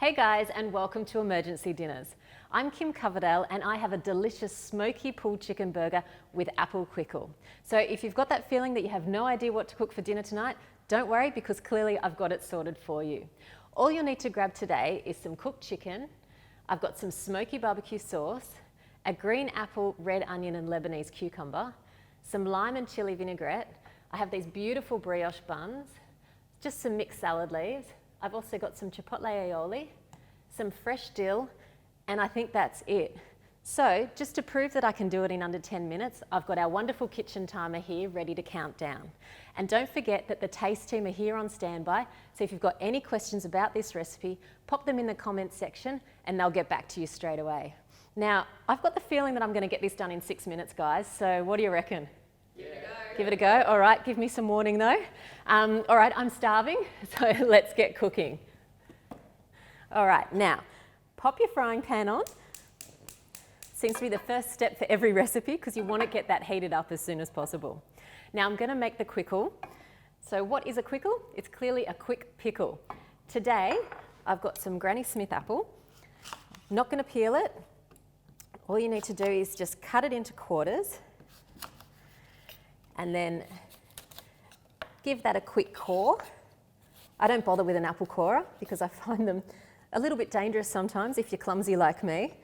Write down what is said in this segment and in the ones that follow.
Hey guys, and welcome to Emergency Dinners. I'm Kim Coverdale and I have a delicious smoky pulled chicken burger with apple quickle. So if you've got that feeling that you have no idea what to cook for dinner tonight, don't worry because clearly I've got it sorted for you. All you'll need to grab today is some cooked chicken. I've got some smoky barbecue sauce, a green apple, red onion and Lebanese cucumber, some lime and chili vinaigrette. I have these beautiful brioche buns, just some mixed salad leaves. I've also got some chipotle aioli, some fresh dill, and I think that's it. So just to prove that I can do it in under 10 minutes, I've got our wonderful kitchen timer here ready to count down. And don't forget that the Taste team are here on standby, so if you've got any questions about this recipe, pop them in the comments section and they'll get back to you straight away. Now, I've got the feeling that I'm going to get this done in 6 minutes, guys, so what do you reckon? Give it a go. All right, give me some warning though. All right, I'm starving, so let's get cooking. All right, now, pop your frying pan on. Seems to be the first step for every recipe because you want to get that heated up as soon as possible. Now I'm going to make the quickle. So what is a quickle? It's clearly a quick pickle. Today, I've got some Granny Smith apple. Not going to peel it. All you need to do is just cut it into quarters and then give that a quick core. I don't bother with an apple corer because I find them a little bit dangerous sometimes if you're clumsy like me.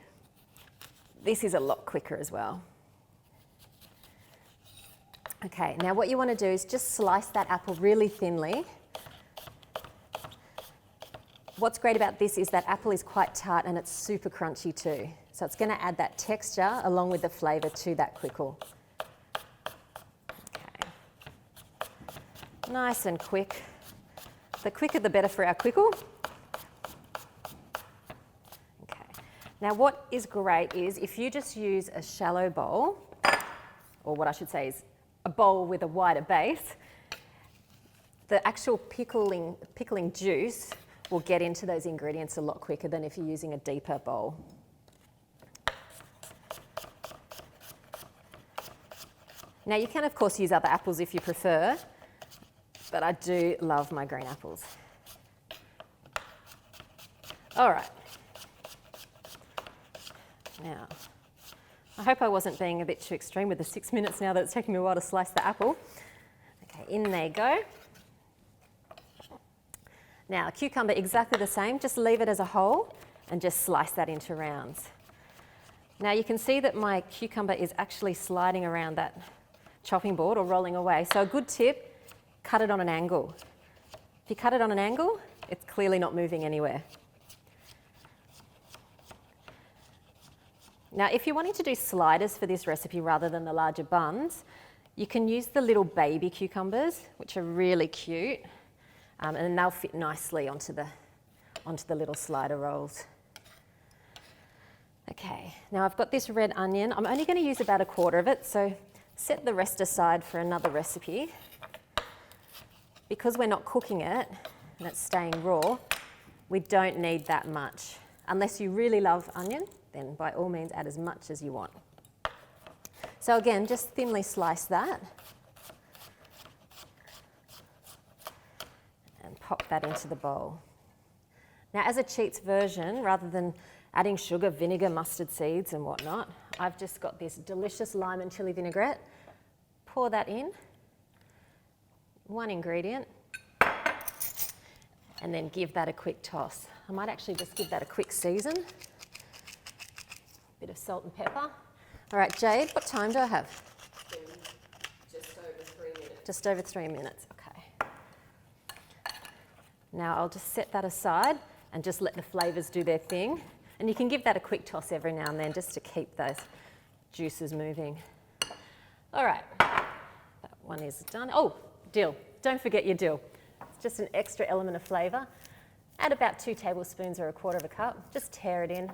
This is a lot quicker as well. Okay, now what you want to do is just slice that apple really thinly. What's great about this is that apple is quite tart and it's super crunchy too. So it's going to add that texture along with the flavour to that quickle. Nice and quick. The quicker the better for our quickle. Okay. Now what is great is if you just use a shallow bowl, or what I should say is a bowl with a wider base, the actual pickling juice will get into those ingredients a lot quicker than if you're using a deeper bowl. Now you can of course use other apples if you prefer, but I do love my green apples. All right. Now, I hope I wasn't being a bit too extreme with the 6 minutes now that it's taking me a while to slice the apple. Okay, in they go. Now, cucumber exactly the same, just leave it as a whole and just slice that into rounds. Now you can see that my cucumber is actually sliding around that chopping board or rolling away. So a good tip, cut it on an angle. If you cut it on an angle, it's clearly not moving anywhere. Now, if you're wanting to do sliders for this recipe rather than the larger buns, you can use the little baby cucumbers, which are really cute, and then they'll fit nicely onto the little slider rolls. Okay, now I've got this red onion. I'm only going to use about a quarter of it, so set the rest aside for another recipe. Because we're not cooking it and it's staying raw, we don't need that much. Unless you really love onion, then by all means add as much as you want. So again, just thinly slice that and pop that into the bowl. Now as a cheats version, rather than adding sugar, vinegar, mustard seeds and whatnot, I've just got this delicious lime and chili vinaigrette. Pour that in. One ingredient, and then give that a quick toss. I might actually just give that a quick season. Bit of salt and pepper. All right, Jade, what time do I have? Just over 3 minutes. Just over 3 minutes, okay. Now I'll just set that aside and just let the flavours do their thing. And you can give that a quick toss every now and then just to keep those juices moving. All right, that one is done. Oh, dill. Don't forget your dill. It's just an extra element of flavour. Add about 2 tablespoons or a quarter of a cup. Just tear it in.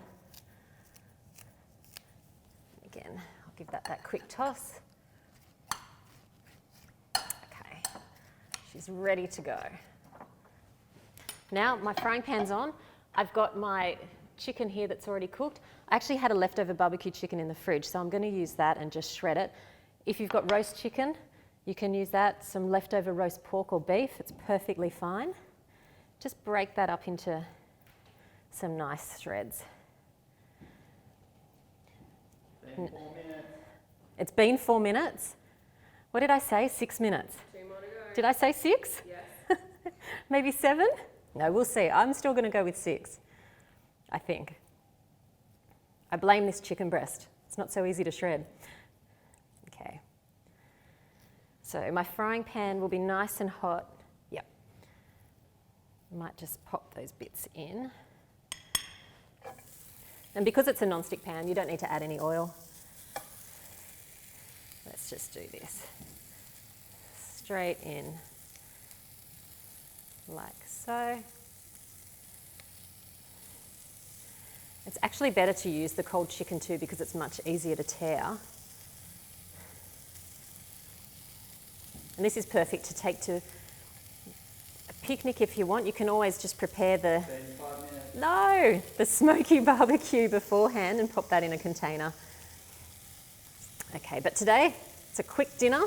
Again, I'll give that quick toss. Okay, she's ready to go. Now my frying pan's on. I've got my chicken here that's already cooked. I actually had a leftover barbecue chicken in the fridge, so I'm going to use that and just shred it. If you've got roast chicken, you can use that, some leftover roast pork or beef, it's perfectly fine. Just break that up into some nice shreds. Been 4 minutes. It's been 4 minutes. What did I say? 6 minutes. 2 more to go. Did I say 6? Yes. Maybe 7? No, we'll see. I'm still going to go with 6, I think. I blame this chicken breast. It's not so easy to shred. Okay. So my frying pan will be nice and hot. Yep. Might just pop those bits in. And because it's a non-stick pan, you don't need to add any oil. Let's just do this. Straight in, like so. It's actually better to use the cold chicken too because it's much easier to tear. And this is perfect to take to a picnic if you want. You can always just prepare the 5 minutes. the smoky barbecue beforehand and pop that in a container. Okay, but today it's a quick dinner.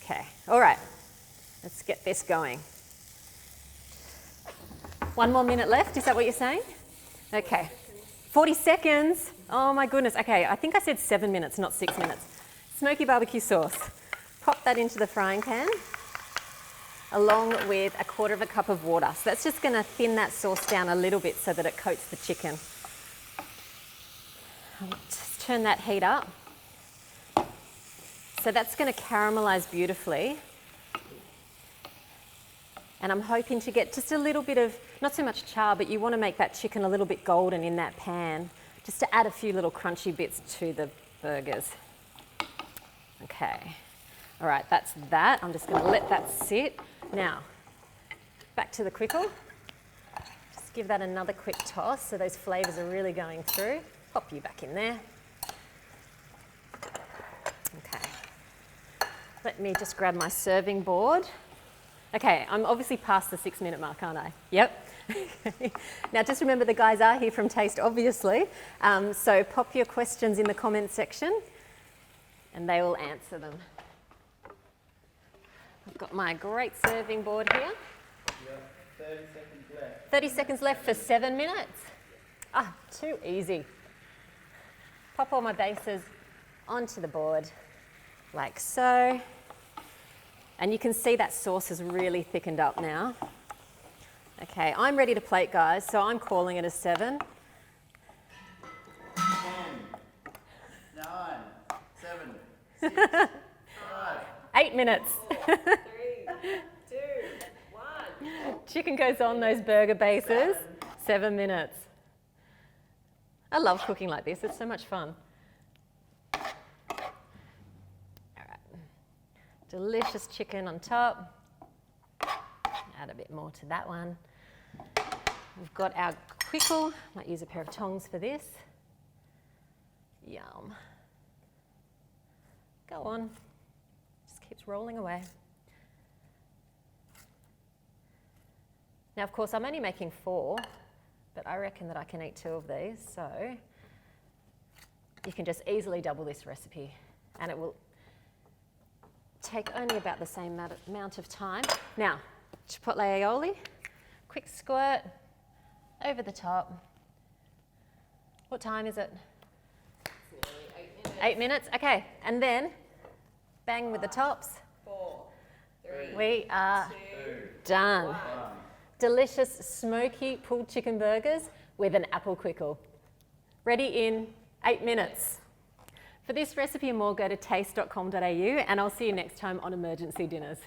Okay, all right, let's get this going. 1 more minute left, is that what you're saying? Okay, 40 seconds. Oh my goodness. Okay, I think I said 7 minutes, not 6 minutes. Smoky barbecue sauce. Pop that into the frying pan along with 1/4 cup of water. So that's just going to thin that sauce down a little bit so that it coats the chicken. Just turn that heat up. So that's going to caramelize beautifully. And I'm hoping to get just a little bit of, not so much char, but you want to make that chicken a little bit golden in that pan, just to add a few little crunchy bits to the burgers. Okay, all right, that's that. I'm just going to let that sit. Now, back to the quickle. Just give that another quick toss so those flavours are really going through. Pop you back in there. Okay, let me just grab my serving board. Okay, I'm obviously past the 6 minute mark, aren't I? Yep. Now just remember the guys are here from Taste, obviously. So pop your questions in the comments section and they will answer them. I've got my great serving board here. Yep, 30 seconds left. 30 seconds left for 7 minutes. Ah, too easy. Pop all my bases onto the board like so. And you can see that sauce has really thickened up now. Okay, I'm ready to plate, guys, so I'm calling it a 7. 10, 9, 7, 6, 5. 8 minutes. 3, 2, 1. Chicken goes on those burger bases. 7 minutes. I love cooking like this, it's so much fun. Delicious chicken on top. Add a bit more to that one. We've got our quickle. Might use a pair of tongs for this. Yum. Go on. Just keeps rolling away. Now, of course, I'm only making 4, but I reckon that I can eat 2 of these. So you can just easily double this recipe and it will take only about the same amount of time. Now, chipotle aioli, quick squirt over the top. What time is it? It's nearly 8 minutes. 8 minutes, okay. And then bang with the tops. 4, 3, We are 2, done. 1. Delicious smoky pulled chicken burgers with an apple quickle. Ready in 8 minutes. For this recipe and more, go to taste.com.au and I'll see you next time on Emergency Dinners.